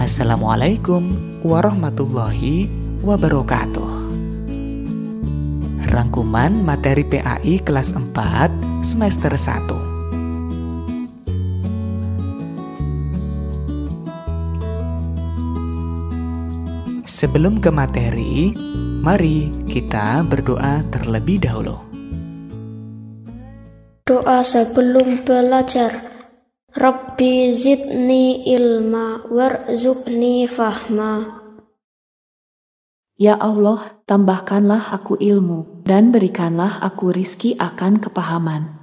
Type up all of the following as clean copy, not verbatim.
Assalamualaikum warahmatullahi wabarakatuh. Rangkuman materi PAI kelas 4 semester 1. Sebelum ke materi, mari kita berdoa terlebih dahulu. Doa sebelum belajar. Rabbi zidni ilma warzuqni fahma. Ya Allah, tambahkanlah aku ilmu, dan berikanlah aku rizki akan kepahaman.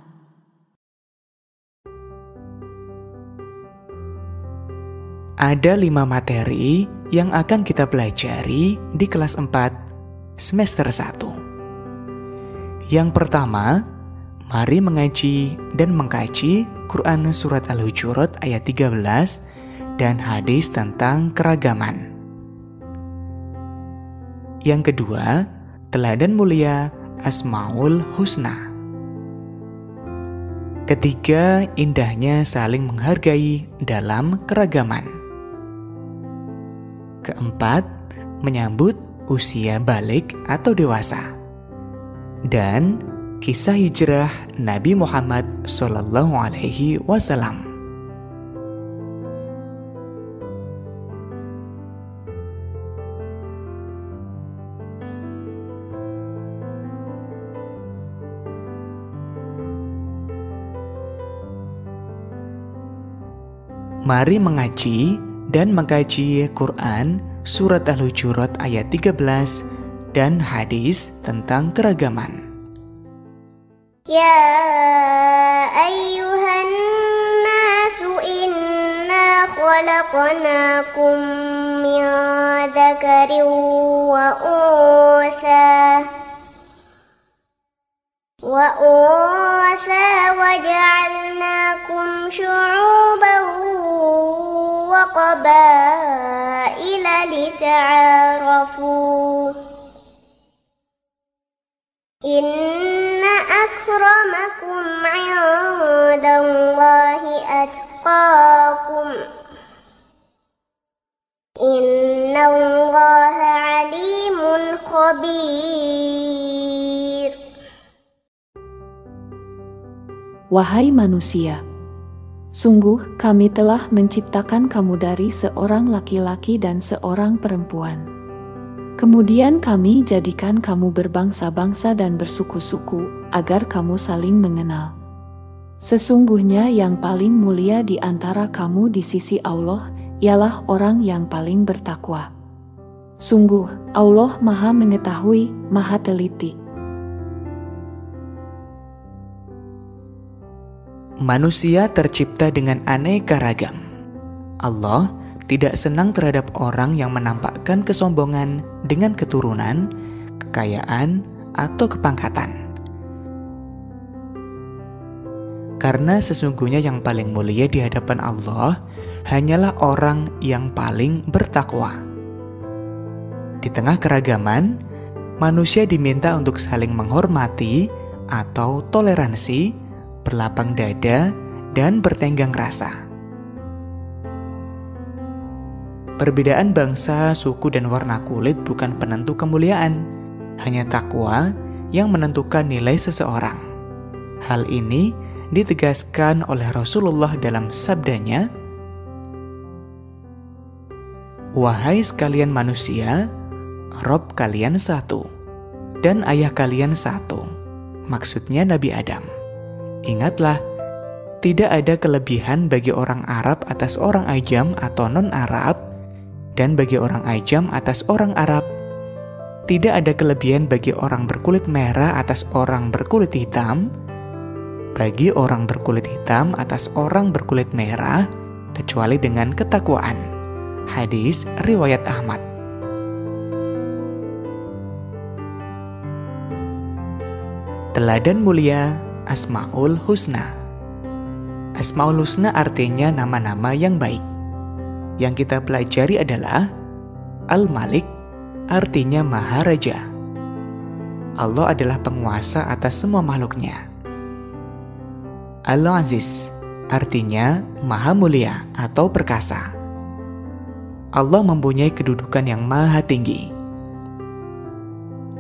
Ada 5 materi yang akan kita pelajari di kelas 4 semester 1. Yang pertama, mari mengaji dan mengkaji Quran Surat Al-Hujurat ayat 13 dan hadis tentang keragaman. Yang kedua, teladan mulia Asmaul Husna. Ketiga, indahnya saling menghargai dalam keragaman. Keempat, menyambut usia balik atau dewasa. Dan kisah hijrah Nabi Muhammad SAW. Mari mengaji dan mengkaji Quran Surat Al-Hujurat ayat 13 dan hadis tentang keragaman. يا أيها الناس إنا خلقناكم من ذكر وأنثى وجعلناكم شعوبا وقبائل لتعارفوا إن أكرمكم عند الله أتقاكم إن الله عليم خبير. Wahai manusia, sungguh kami telah menciptakan kamu dari seorang laki-laki dan seorang perempuan. Kemudian kami jadikan kamu berbangsa-bangsa dan bersuku-suku, agar kamu saling mengenal. Sesungguhnya yang paling mulia di antara kamu di sisi Allah, ialah orang yang paling bertakwa. Sungguh, Allah Maha Mengetahui, Maha Teliti. Manusia tercipta dengan aneka ragam. Allah tidak senang terhadap orang yang menampakkan kesombongan dengan keturunan, kekayaan, atau kepangkatan. Karena sesungguhnya yang paling mulia di hadapan Allah hanyalah orang yang paling bertakwa. Di tengah keragaman, manusia diminta untuk saling menghormati atau toleransi, berlapang dada, dan bertenggang rasa. Perbedaan bangsa, suku, dan warna kulit bukan penentu kemuliaan, hanya takwa yang menentukan nilai seseorang. Hal ini ditegaskan oleh Rasulullah dalam sabdanya, "Wahai sekalian manusia, Rob kalian satu, dan ayah kalian satu." Maksudnya Nabi Adam. Ingatlah, tidak ada kelebihan bagi orang Arab atas orang Ajam atau non-Arab, dan bagi orang Ajam atas orang Arab. Tidak ada kelebihan bagi orang berkulit merah atas orang berkulit hitam, bagi orang berkulit hitam atas orang berkulit merah, kecuali dengan ketakwaan. Hadis riwayat Ahmad. Teladan mulia Asmaul Husna. Asmaul Husna artinya nama-nama yang baik. Yang kita pelajari adalah Al-Malik, artinya Maha Raja. Allah adalah penguasa atas semua makhluknya. Al-Aziz, artinya Maha Mulia atau perkasa. Allah mempunyai kedudukan yang maha tinggi.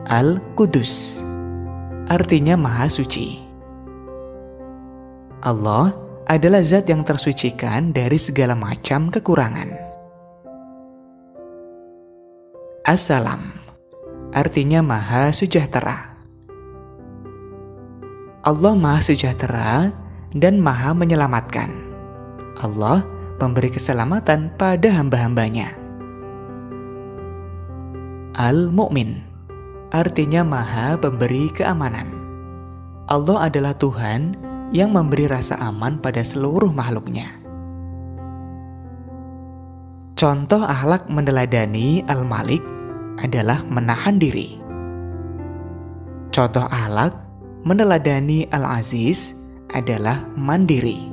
Al-Qudus artinya maha suci. Allah adalah zat yang tersucikan dari segala macam kekurangan. As-Salam artinya maha sejahtera. Allah maha sejahtera dan maha menyelamatkan. Allah memberi keselamatan pada hamba-hambanya. Al-Mu'min artinya maha pemberi keamanan. Allah adalah Tuhan yang memberi rasa aman pada seluruh makhluknya. Contoh akhlak meneladani Al-Malik adalah menahan diri. Contoh akhlak meneladani Al-Aziz adalah mandiri.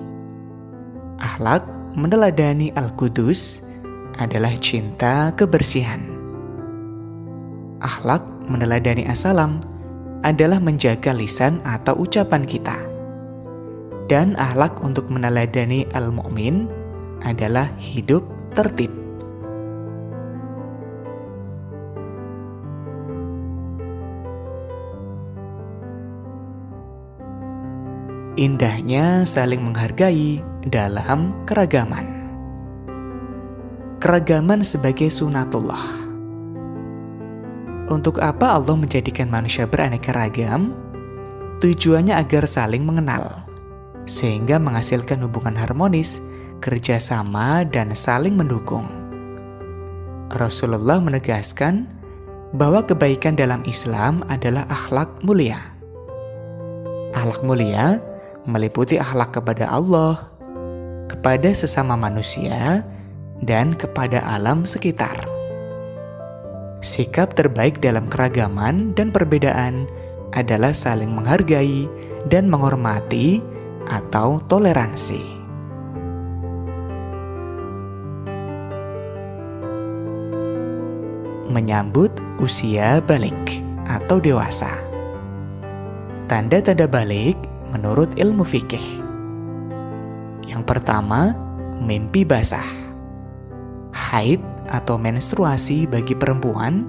Akhlak meneladani Al-Qudus adalah cinta kebersihan. Akhlak meneladani As-Salam adalah menjaga lisan atau ucapan kita. Dan akhlak untuk meneladani Al-Mu'min adalah hidup tertib. Indahnya saling menghargai dalam keragaman. Keragaman sebagai sunatullah. Untuk apa Allah menjadikan manusia beraneka ragam? Tujuannya agar saling mengenal, sehingga menghasilkan hubungan harmonis, kerjasama, dan saling mendukung. Rasulullah menegaskan bahwa kebaikan dalam Islam adalah akhlak mulia. Akhlak mulia meliputi akhlak kepada Allah, kepada sesama manusia, dan kepada alam sekitar. Sikap terbaik dalam keragaman dan perbedaan adalah saling menghargai dan menghormati atau toleransi. Menyambut usia balik atau dewasa. Tanda-tanda balik menurut ilmu fikih. Yang pertama, mimpi basah. Haid atau menstruasi bagi perempuan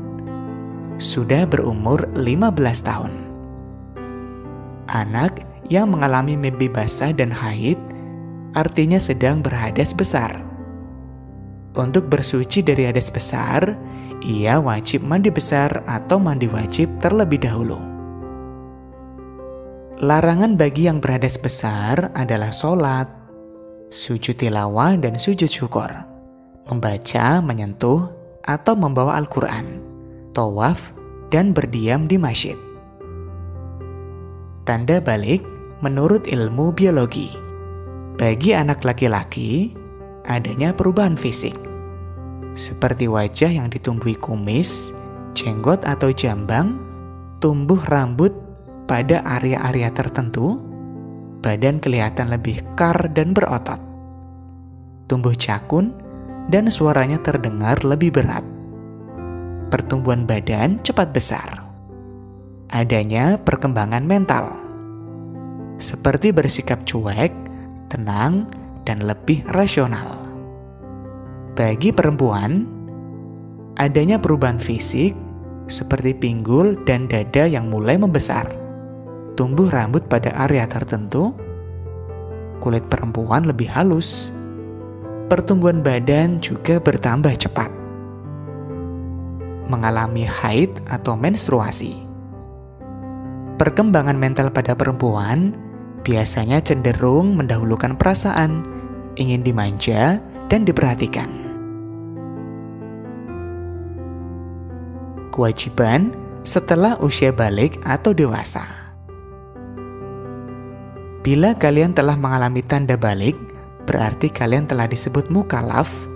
sudah berumur 15 tahun. Anak yang mengalami mimpi basah dan haid artinya sedang berhadas besar. Untuk bersuci dari hadas besar, ia wajib mandi besar atau mandi wajib terlebih dahulu. Larangan bagi yang berhadas besar adalah sholat, sujud tilawah dan sujud syukur, membaca, menyentuh, atau membawa Al-Quran, tawaf, dan berdiam di masjid. Tanda balik menurut ilmu biologi. Bagi anak laki-laki, adanya perubahan fisik, seperti wajah yang ditumbuhi kumis, jenggot atau jambang, tumbuh rambut pada area-area tertentu, badan kelihatan lebih kekar dan berotot, tumbuh cakun, dan suaranya terdengar lebih berat. Pertumbuhan badan cepat besar. Adanya perkembangan mental, seperti bersikap cuek, tenang, dan lebih rasional. Bagi perempuan, adanya perubahan fisik, seperti pinggul dan dada yang mulai membesar, tumbuh rambut pada area tertentu, kulit perempuan lebih halus, pertumbuhan badan juga bertambah cepat, mengalami haid atau menstruasi. Perkembangan mental pada perempuan biasanya cenderung mendahulukan perasaan, ingin dimanja dan diperhatikan. Kewajiban setelah usia balik atau dewasa. Bila kalian telah mengalami tanda balik, berarti kalian telah disebut mukallaf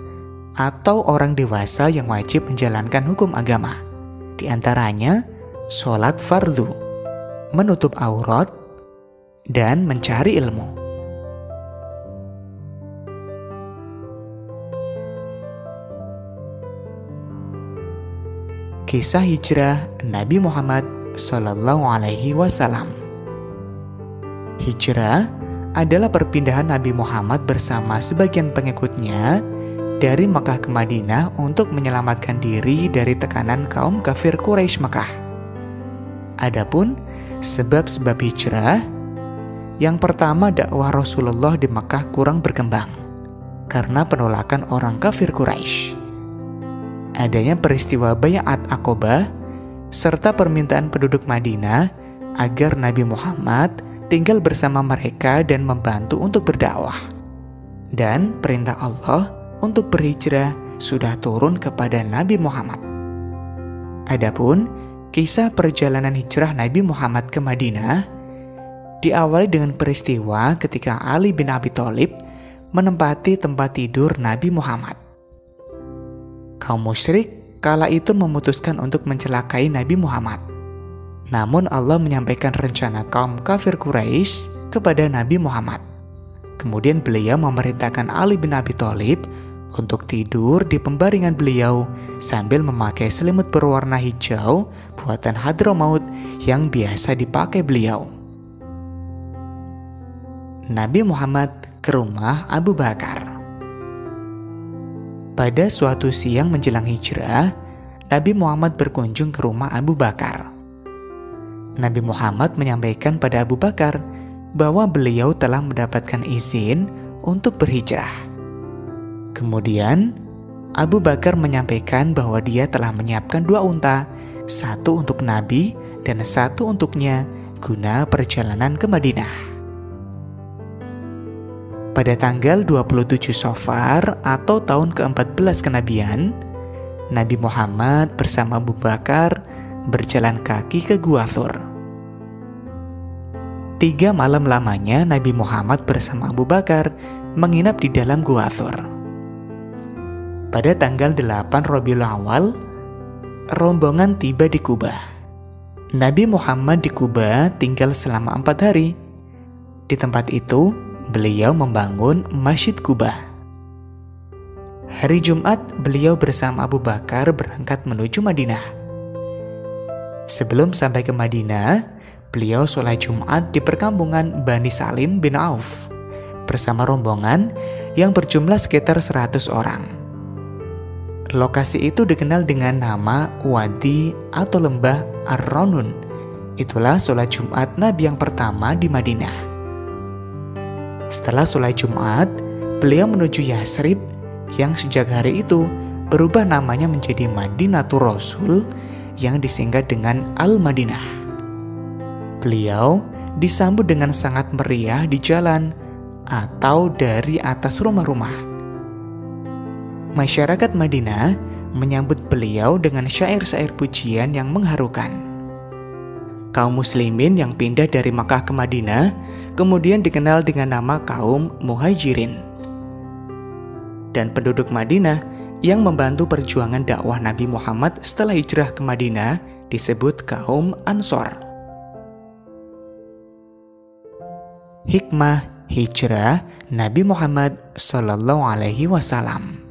atau orang dewasa yang wajib menjalankan hukum agama. Di antaranya, sholat fardu, menutup aurat, dan mencari ilmu. Kisah hijrah Nabi Muhammad SAW. Hijrah adalah perpindahan Nabi Muhammad bersama sebagian pengikutnya dari Makkah ke Madinah untuk menyelamatkan diri dari tekanan kaum kafir Quraisy Makkah. Adapun sebab-sebab hijrah, yang pertama, dakwah Rasulullah di Makkah kurang berkembang karena penolakan orang kafir Quraisy. Adanya peristiwa Bai'at Aqobah serta permintaan penduduk Madinah agar Nabi Muhammad tinggal bersama mereka dan membantu untuk berdakwah. Dan perintah Allah untuk berhijrah sudah turun kepada Nabi Muhammad. Adapun kisah perjalanan hijrah Nabi Muhammad ke Madinah diawali dengan peristiwa ketika Ali bin Abi Thalib menempati tempat tidur Nabi Muhammad. Kaum musyrik kala itu memutuskan untuk mencelakai Nabi Muhammad. Namun Allah menyampaikan rencana kaum kafir Quraisy kepada Nabi Muhammad. Kemudian beliau memerintahkan Ali bin Abi Thalib untuk tidur di pembaringan beliau sambil memakai selimut berwarna hijau buatan Hadramaut yang biasa dipakai beliau. Nabi Muhammad ke rumah Abu Bakar. Pada suatu siang menjelang hijrah, Nabi Muhammad berkunjung ke rumah Abu Bakar. Nabi Muhammad menyampaikan pada Abu Bakar bahwa beliau telah mendapatkan izin untuk berhijrah. Kemudian, Abu Bakar menyampaikan bahwa dia telah menyiapkan 2 unta, satu untuk Nabi dan satu untuknya guna perjalanan ke Madinah. Pada tanggal 27 Safar atau tahun ke-14 kenabian, Nabi Muhammad bersama Abu Bakar berjalan kaki ke Gua Thur. 3 malam lamanya Nabi Muhammad bersama Abu Bakar menginap di dalam Gua Thur. Pada tanggal 8 Rabiul Awal, rombongan tiba di Kuba. Nabi Muhammad di Kuba tinggal selama 4 hari. Di tempat itu, beliau membangun Masjid Kuba. Hari Jumat, beliau bersama Abu Bakar berangkat menuju Madinah. Sebelum sampai ke Madinah, beliau sholat Jumat di perkampungan Bani Salim bin Auf bersama rombongan yang berjumlah sekitar 100 orang. Lokasi itu dikenal dengan nama Wadi atau Lembah Ar-Ranun. Itulah sholat Jumat Nabi yang pertama di Madinah. Setelah sholat Jumat, beliau menuju Yasrib yang sejak hari itu berubah namanya menjadi Madinatul Rasul yang disingkat dengan Al-Madinah. Beliau disambut dengan sangat meriah di jalan atau dari atas rumah-rumah. Masyarakat Madinah menyambut beliau dengan syair-syair pujian yang mengharukan. Kaum muslimin yang pindah dari Makkah ke Madinah kemudian dikenal dengan nama kaum Muhajirin. Dan penduduk Madinah yang membantu perjuangan dakwah Nabi Muhammad setelah hijrah ke Madinah disebut kaum Ansor. Hikmah hijrah Nabi Muhammad SAW.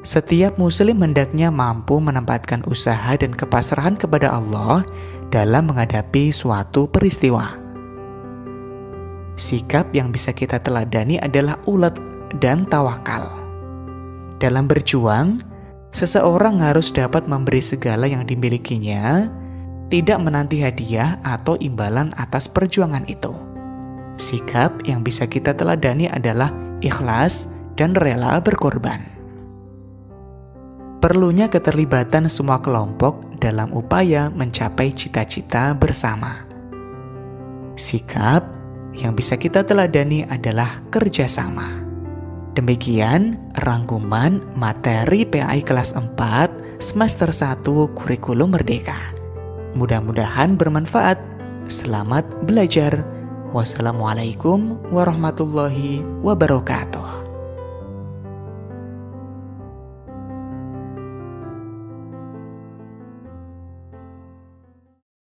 Setiap muslim hendaknya mampu menempatkan usaha dan kepasrahan kepada Allah dalam menghadapi suatu peristiwa. Sikap yang bisa kita teladani adalah ulet dan tawakal. Dalam berjuang, seseorang harus dapat memberi segala yang dimilikinya, tidak menanti hadiah atau imbalan atas perjuangan itu. Sikap yang bisa kita teladani adalah ikhlas dan rela berkorban. Perlunya keterlibatan semua kelompok dalam upaya mencapai cita-cita bersama. Sikap yang bisa kita teladani adalah kerjasama. Demikian rangkuman materi PAI kelas 4 semester 1 Kurikulum Merdeka. Mudah-mudahan bermanfaat. Selamat belajar. Wassalamualaikum warahmatullahi wabarakatuh.